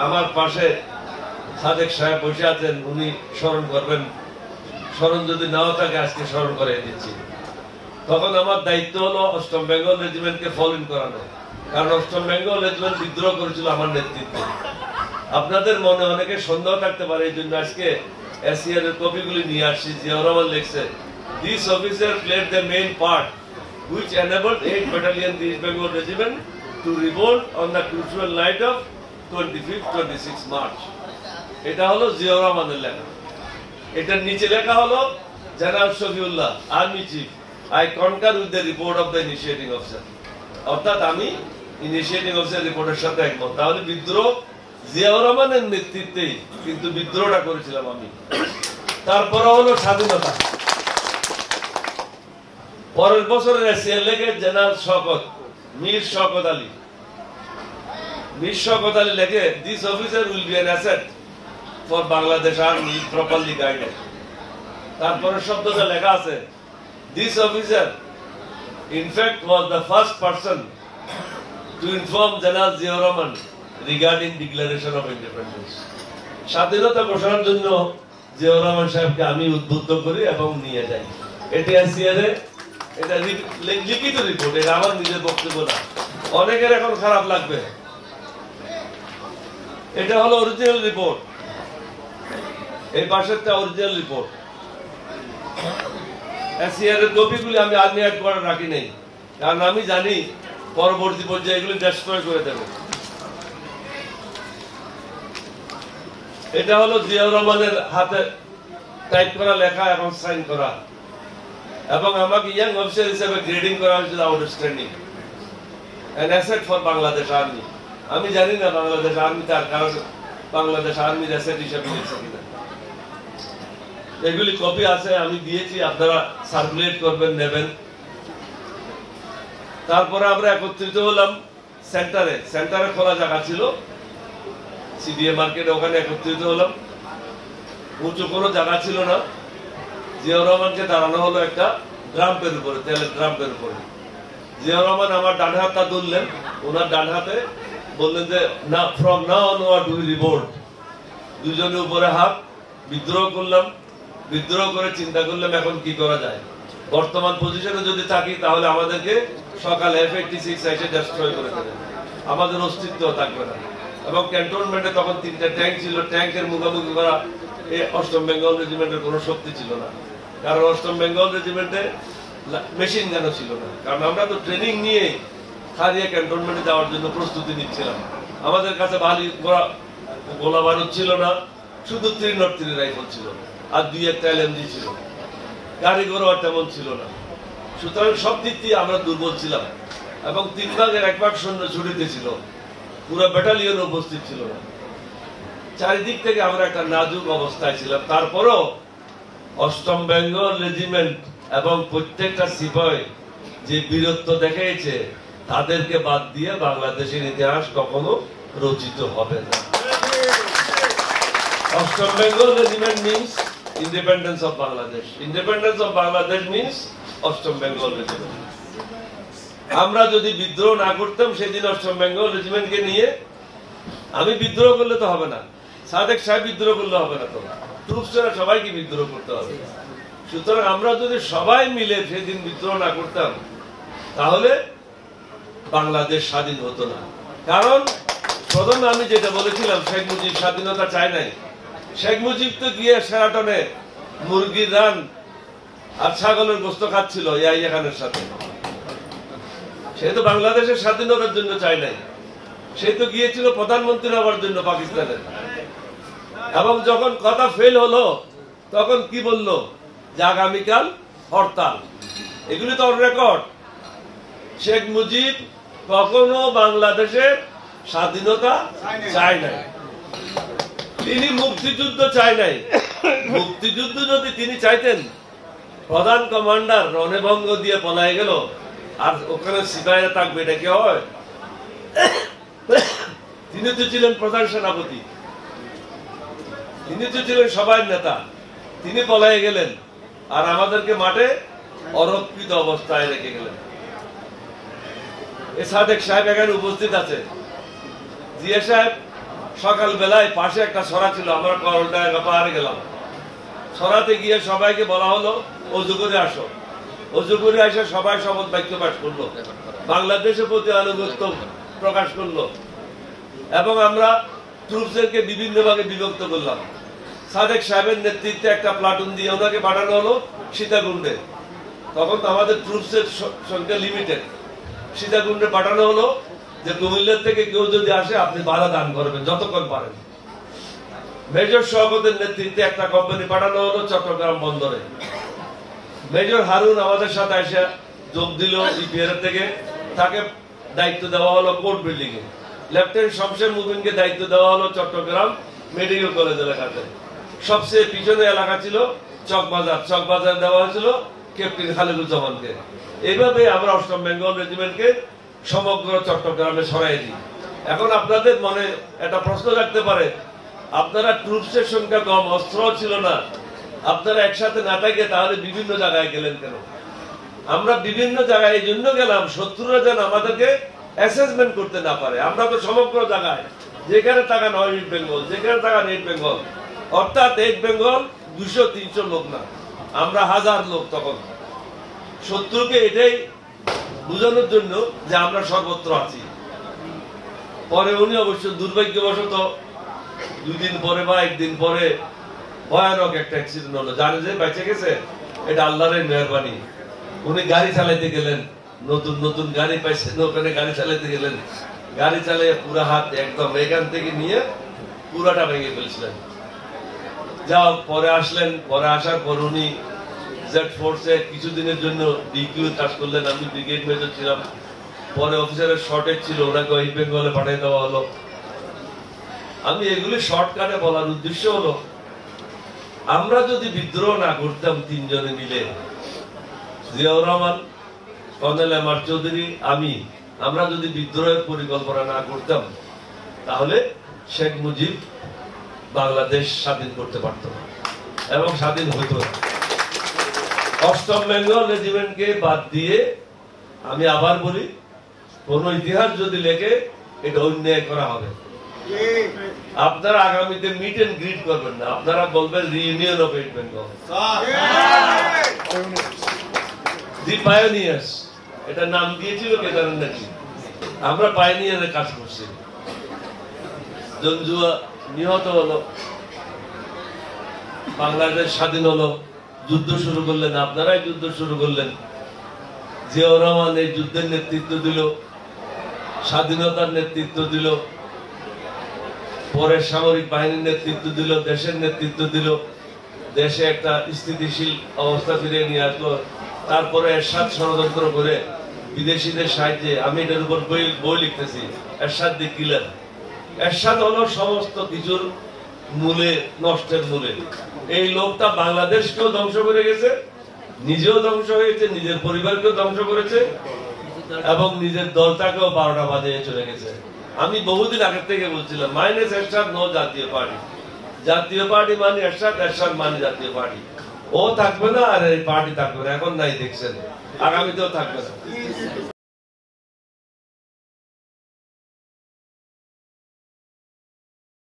আমার পাশে সাদেক সাহেব বসে আছেন, উনি স্মরণ করবেন। স্মরণ যদি নাও থাকে আজকে স্মরণ করে দিচ্ছি। তখন আমার দায়িত্ব হলো অষ্টম বেঙ্গল রেজিমেন্টকে ফলো ইন করানো, কারণ অষ্টম বেঙ্গল রেজিমেন্ট বিদ্রোহ করেছিল আমার নেতৃত্বে। আপনাদের মনে অনেকে সন্দেহ থাকতে পারে, এই জন্য আজকে এসিআর এর কপিগুলি নিয়ে আসছি। জিয়াউর রহমান লিখছে, this officer played the main part which enabled 8th Battalion East Bengal Regiment to revolt on the crucial night of 25-26 March. এটা হলো জিয়াউর রহমানের লেখা। এটার নিচে লেখা হলো, general Shafiullah, army chief, I concur with the report of the initiating officer. অর্থাৎ আমি ইনিশিয়েটিং অফিসার রিপোর্টের সাথে একমত। তাহলে বিদ্রোহ জিয়াউর রহমানের নেতৃত্বেই, কিন্তু বিদ্রোহটা করেছিলাম আমি। তারপরে হলো স্বাধীনতা। পরের বছরের এসিএল লেখে জেনারেল শওকত, মীর শওকত আলী। মীর শওকত আলী লেখে, this officer will be an asset for Bangladesh army properly guided. তারপরে শব্দটা লেখা আছে, this officer in fact was the first person to inform General Ziaur Rahman regarding declaration of independence. স্বাধীনতা ঘোষণার জন্য জিয়াউর রহমান সাহেবকে আমি উদ্বুদ্ধ করি এবং নিয়ে যাই। এটি এসিআরে, এটা লিখিত রিপোর্ট, এটা আমার নিজের বক্তব্য না। অনেকের এখন খারাপ লাগবে। এটা হলো অরিজিনাল রিপোর্ট, এই পাশেরটা অরিজিনাল রিপোর্ট। এসিআর এর কপিগুলি আমি আর্মি হেডকোয়ার্টার রাখি নাই, কারণ আমি জানি পরবর্তী পর্যায়ে এগুলি ডেস্ট্রয় করে দেবে। এটা হলো জিয়াউর রহমানের হাতে টাইপ করা লেখা এবং সাইন করা, এবং আমাকে ইয়াং অফিসার হিসেবে গ্রেডিং করা হয়েছিল outstanding, an asset for Bangladesh army. আমি জানি না বাংলাদেশ আর্মি তার কারণ বাংলাদেশ আর্মির অ্যাসেট হিসেবে লিখছে কিনা। এগুলি কপি আছে, আমি দিয়েছি, আপনারা সার্কুলেট করবেন, নেবেন। তারপরে আমরা একত্রিত হলাম সেন্টারে। সেন্টারে খোলা জায়গা ছিল সিডিএ মার্কেটে, ওখানে একত্রিত হলাম। উঁচু কোনো জায়গা ছিল না। জিয়াউর রহমানকে দাঁড়ানো হলো একটা ড্রাম্পের উপরে, তেলের ড্রাম্পের উপরে। জিয়াউর রহমান আমার ডান হাতটা ধরলেন, ওনার ডান হাতে বললেন যে, না, from now onward we revolt. দুজনে উপরে হাত, বিদ্রোহ করলাম। বিদ্রোহ করে চিন্তা করলাম এখন কি করা যায়। বর্তমান পজিশনে যদি থাকি তাহলে আমাদেরকে সকালে F-86 এসে ডেস্ট্রয় করে দেবে, আমাদের অস্তিত্ব থাকবে না। এবং ক্যান্টনমেন্টে তখন 3টা ট্যাঙ্ক ছিল, ট্যাঙ্কের মুখোমুখি করা এই অষ্টম বেঙ্গল রেজিমেন্টের কোনো শক্তি ছিল না, কারণ অষ্টম বেঙ্গল রেজিমেন্টে মেশিন গানও ছিল না। কারণ আমরা তো ট্রেনিং নিয়ে খারিয়া ক্যান্টনমেন্টে যাওয়ার জন্য প্রস্তুতি নিচ্ছিলাম। আমাদের কাছে ভারী গোলা বারুদ ছিল না, শুধু 303 রাইফেল ছিল আর 2-1টা LMG ছিল, গাড়ি ঘোড়া তেমন ছিল না। সুতরাং সব দিক দিয়ে আমরা দুর্বল ছিলাম, এবং 3 ভাগের 1 ভাগ সৈন্য ছুটিতে ছিল, পুরো ব্যাটালিয়ন উপস্থিত ছিল না। চারিদিক থেকে আমরা একটা নাজুক অবস্থায় ছিলাম। তারপরও অষ্টম বেঙ্গল রেজিমেন্ট এবং প্রত্যেকটা সিপাহি যে বীরত্ব দেখিয়েছে, তাদেরকে বাদ দিয়ে বাংলাদেশের ইতিহাস কখনো রচিত হবে না। অষ্টম Bengal regiment means independence of Bangladesh. Independence of Bangladesh means অষ্টম বেঙ্গল রেজিমেন্ট। আমরা যদি বিদ্রোহ না করতাম সেদিন অষ্টম বেঙ্গল রেজিমেন্টকে নিয়ে, আমি বিদ্রোহ করলে তো হবে না, সাদেক সাহেব বিদ্রোহ করলে হবে না, তো ট্রুপসরা সবাইকে বিদ্রোহ করতে হবে। সুতরাং আমরা যদি সবাই মিলে সেদিন বিদ্রোহ না করতাম তাহলে বাংলাদেশ স্বাধীন হতো না। কারণ প্রথমে আমি যেটা বলেছিলাম, শেখ মুজিব স্বাধীনতা চায় নাই। শেখ মুজিব তো গিয়ে শেরাটনে মুরগির রান আর ছাগলের গোস্ত খাচ্ছিল ইয়াহিয়া খানের সাথে। সে তো বাংলাদেশের স্বাধীনতার জন্য চায় নাই, সে তো গিয়েছিল প্রধানমন্ত্রী হওয়ার জন্য পাকিস্তানের। এবং যখন কথা ফেল হলো তখন কি বলল, যে আগামীকাল হরতাল। এগুলি তো রেকর্ড। শেখ মুজিব কখনো বাংলাদেশের স্বাধীনতা চায় নাই, তিনি মুক্তিযুদ্ধ চায় নাই। মুক্তিযুদ্ধ যদি তিনি চাইতেন, প্রধান কমান্ডার রণভঙ্গ দিয়ে পলায় গেল, আর ওখানে সিপাহীরা থাকবে, এটা কি হয়? তিনি তো ছিলেন প্রধান সেনাপতি, তিনি তো ছিলেন সবার নেতা, তিনি পলায় গেলেন আর আমাদেরকে মাঠে অরক্ষিত অবস্থায় রেখে গেলেন। এ সাদেক সাহেব এখানে উপস্থিত আছে, জিয়া সাহেব সকাল বেলায় পাশে একটা সরা ছিল, আমরা করলডাঙ্গা পাহাড়ে গেলাম। সরাতে গিয়ে সবাইকে বলা হলো অজু করে আসো। অজু করে এসে সবাই শপথ বাক্য পাঠ করলো, বাংলাদেশের প্রতি আনুগত্য প্রকাশ করলো। এবং আমরা ট্রুপসদেরকে বিভিন্ন ভাগে বিভক্ত করলাম। সাদেক সাহেবের নেতৃত্বে একটা প্লাটুন দিয়ে ওনাকে পাঠানো হলো সীতাকুণ্ডে। তখন তো আমাদের ট্রুপসের সংখ্যা লিমিটেড। সীতাকুণ্ডে পাঠানো হলো যে কুমিল্লার থেকে কেউ যদি আসে আপনি বাধা দান করবেন যতক্ষণ পারেন। মেজর শওকতের নেতৃত্বে একটা কোম্পানি পাঠানো হলো চট্টগ্রাম বন্দরে। মেজর হারুন আমাদের সাথে এসে যোগ দিল ইপিআর থেকে, তাকে দায়িত্ব দেওয়া হলো কোর্ট বিল্ডিং এ। লেফটেন্যান্ট শমশের মুবিনকে দায়িত্ব দেওয়া হলো চট্টগ্রাম মেডিকেল কলেজ এলাকাতে। সবচেয়ে পিছনে এলাকা ছিল চকবাজার, চকবাজার দেওয়া হয়েছিল ক্যাপ্টেন খালিদুজ্জামানকে। এইভাবে আমরা ৮ম বেঙ্গল রেজিমেন্টকে সমগ্র চট্টগ্রামে সরাই দিই। এখন আপনাদের মনে একটা প্রশ্ন রাখতে পারে, আপনারা ট্রুপসের সংখ্যা কম, অস্ত্র ছিল না, আপনারা একসাথে না থাকে তাহলে বিভিন্ন জায়গায় গেলেন কেন? আমরা বিভিন্ন জায়গায় এই জন্য গেলাম শত্রুরা যেন আমাদেরকে অ্যাসেসমেন্ট করতে না পারে। আমরা তো সমগ্র জায়গায়, যেখানে থাকা নয় ইস্ট বেঙ্গল, যেখানে থাকা ইস্ট বেঙ্গল, অর্থাৎ ইস্ট বেঙ্গল ২০০-৩০০ লোক না, আমরা 1000 লোক। তখন শত্রুকে এটাই বোঝানোর জন্য যে আমরা সর্বত্র আছি। পরে উনি অবশ্য দুর্ভাগ্যবশত 2 দিন পরে বা 1 দিন পরে ভয়ানক একটা অ্যাক্সিডেন্ট হলো। জানে যে বেঁচে গেছে, এটা আল্লাহর মেহেরবানি। উনি গাড়ি চালাইতে গেলেন, নতুন নতুন গাড়ি পাইছেন, ওখানে গাড়ি চালাইতে গেলেন, গাড়ি চালিয়ে পুরা হাত একদম এখান থেকে নিয়ে পুরাটা ভেঙে ফেলছিলেন। যাও পরে আসলেন, পরে আসার পর উনি জেড ফোর্সে কিছুদিনের জন্য ডিকিউ কাজ করলেন। আমি ব্রিগেড মেজর ছিলাম। পরে অফিসারের শর্টেজ ছিল, ওনাকে ওয়েস্ট বেঙ্গলে পাঠিয়ে দেওয়া হলো। আমি এগুলি শর্টকাটে বলার উদ্দেশ্য হলো, আমরা যদি বিদ্রোহ না করতাম 3 জনে মিলে, Ziaur Rahman, colonel M R Chowdhury, আমরা যদি বিদ্রোহের পরিকল্পনা না করতাম তাহলে শেখ মুজিব বাংলাদেশ স্বাধীন করতে পারত না এবং স্বাধীন হইত না। ৮ম বেঙ্গল রেজিমেন্টকে বাদ দিয়ে আমি আবার বলি, কোন ইতিহাস যদি লেখে এটা অন্যায় করা হবে। আপনারা আগামীতে মিট এন্ড গ্রিট করবেন না, আপনারা বলবেন reunion of east Bengal, the pioneers. এটা নাম দিয়েছিল কে জানেন নাকি? আমরা পায়োনিয়ারের কাজ করছি। জঞ্জুয়া নিহত হলো, বাংলাদেশ স্বাধীন হলো, যুদ্ধ শুরু করলেন, আপনারাই যুদ্ধ শুরু করলেন। জিয়াউর রহমান এই যুদ্ধের নেতৃত্ব দিল, স্বাধীনতার নেতৃত্ব দিল, পরে সামরিক বাহিনীর নেতৃত্ব দিল, দেশের নেতৃত্ব দিল, দেশে একটা স্থিতিশীল অবস্থা ফিরিয়ে নিয়ে আসলো। তারপরে এরশাদ ষড়যন্ত্র করে বিদেশিদের সাহায্যে, আমি এটার উপর বই লিখতেছি, এরশাদ দি কিলার। এরশাদ হলো সমস্ত কিছুর মূলে, নষ্টের মূলে। এই লোকটা বাংলাদেশকেও ধ্বংস করে গেছে, নিজেও ধ্বংস হয়েছে, নিজের পরিবারকেও ধ্বংস করেছে এবং নিজের দলটাকেও 12টা বাজিয়ে চলে গেছে। আমি বহুদিন আগের থেকে বলছিলাম, মাইনাস এরশাদ নো জাতীয় পার্টি। জাতীয় পার্টি মানে এরশাদ, এরশাদ মানে জাতীয় পার্টি। ও থাকবে না আর এই পার্টি থাকবে না। এখন নাই, দেখছেন, আগামীতেও থাকবে না।